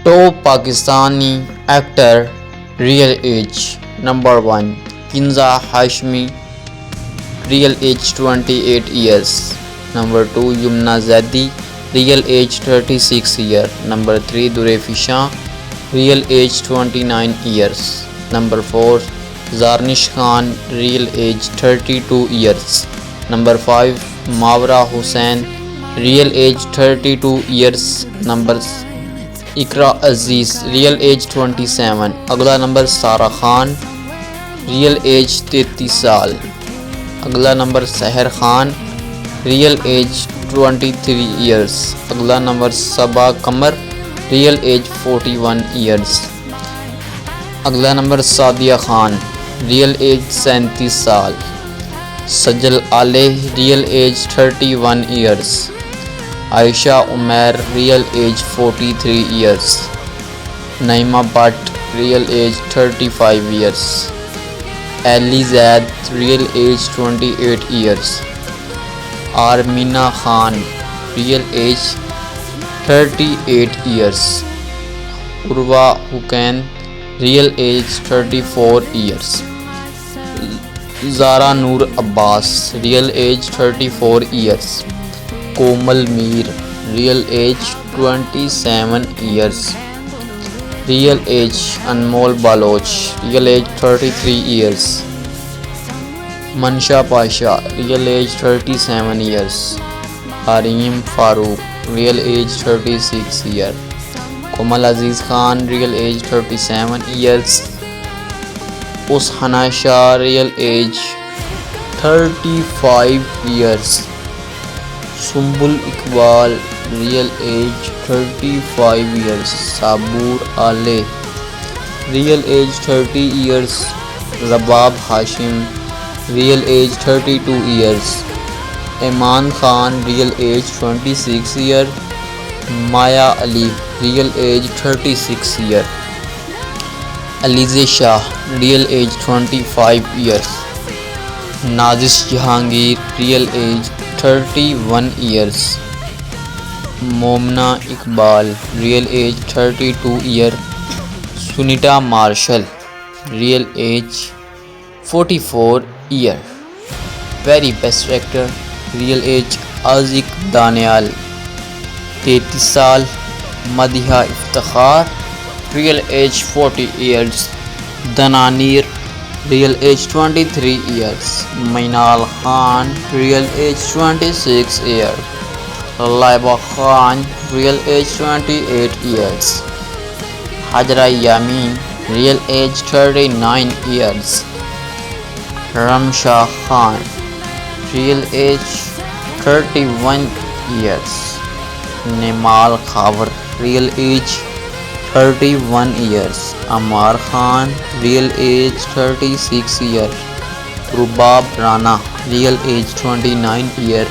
Top Pakistani actor, real age. Number 1. Kinza Hashmi, real age 28 years. Number 2. Yumna Zaidi, real age 36 years. Number 3. Durefi Shah, real age 29 years. Number 4. Zarnish Khan, real age 32 years. Number 5. Mawra Hussain, real age 32 years. Number इकरा अजीज़, real age 27. अगला number सारा Khan, real age 33 साल. अगला number Sahar Khan, real age 23 years. अगला number Saba Qamar, real age 41 years. अगला number Sadia Khan, real age 37 साल. Sajal Aly, real age 31 years. Ayesha Umair, real age 43 years. Naima Bhatt, real age 35 years. Aly Zaid, real age 28 years. Armeena Khan, real age 38 years. Urwa Hocane, real age 34 years. Zara Noor Abbas, real age 34 years. Komal Mir, real age 27 years. Real age Anmol Baloch, real age 33 years. Mansha Pasha, real age 37 years. Hareem Farooq, real age 36 year. Komal Aziz Khan, real age 37 years. Ushna Shah, real age 35 years. Sumbul Iqbal, real age 35 years. Saboor Aly, real age 30 years. Rabab Hashim, real age 32 years. Emaan Khan, real age 26 year. Maya Ali, real age 36 year. Alizeh Shah, real as 25 years. Nazish Jahangir, real age 31 years. Momina Iqbal, real age 32 year. Sunita Marshall, real age 44 year. Very best actor, real age Azekah Daniyal, 33 साल. Madiha Iftikhar, real age 40 years. Dananeer, real age 23 years. Minal Khan, real age 26 year. Laiba Khan, real age 28 years. Hajra Yamin, real age 39 years. Ramsha Khan, real age 31 years. Nimal Khawar, real age 31 years. Amar Khan, real age 36 year. Rubab Rana, real age 29 year.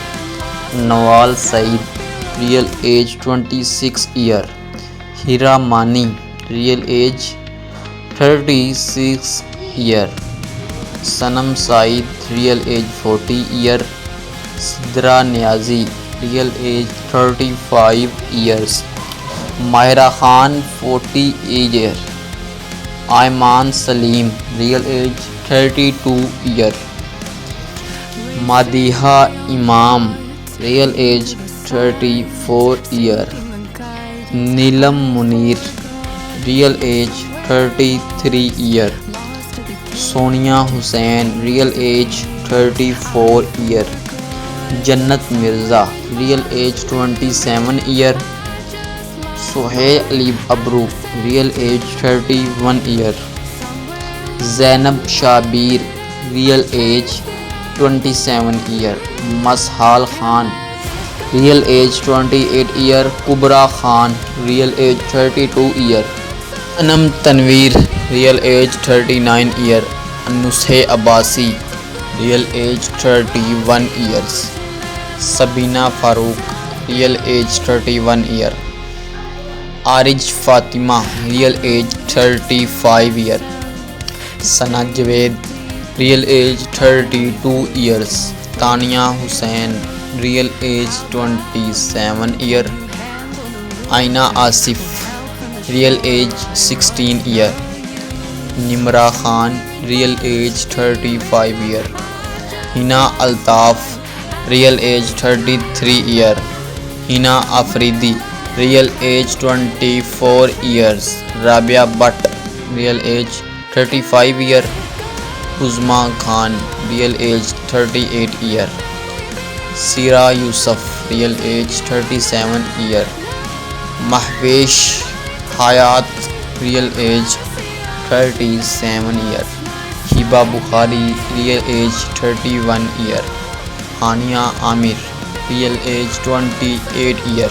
Nawal Saeed, real age 26 year. Hira Mani, real age 36 year. Sanam Saeed, real age 40 year. Sidra Niazi, real age 35 years. Mahira Khan, 40 year. Aymen Saleem, real age 32 year. Madiha Imam, real age 34 year. Neelam Muneer, real age 33 year. Sonya Hussain, real age 34 year. Jannat Mirza, real age 27 year. Suhail Ali Abru, real age 31 year. Zainab Shabir, real age 27 year. Mashal Khan, real age 28 year. Kubra Khan, real age 32 year. Anam Tanveer, real age 39 year. Anoushey Abbasi, real age 31 years. Sabina Farooq, real age 31 year. Areej Fatima, real age 35 year. Sana Javed, real age 32 years. Tania Hussain, real age 27 year. Aina Asif, real age 16 year. Nimra Khan, real age 35 year. Hina Altaf, real age 33 year. Hina Afridi, real age 24 years. Rabia Butt, real age 35 year. Uzma Khan, real age 38 year. Sira Yusuf, real age 37 year. Mahvesh Hayat, real age 37 year. Hiba Bukhari, real age 31 year. Hania Amir, real age 28 year.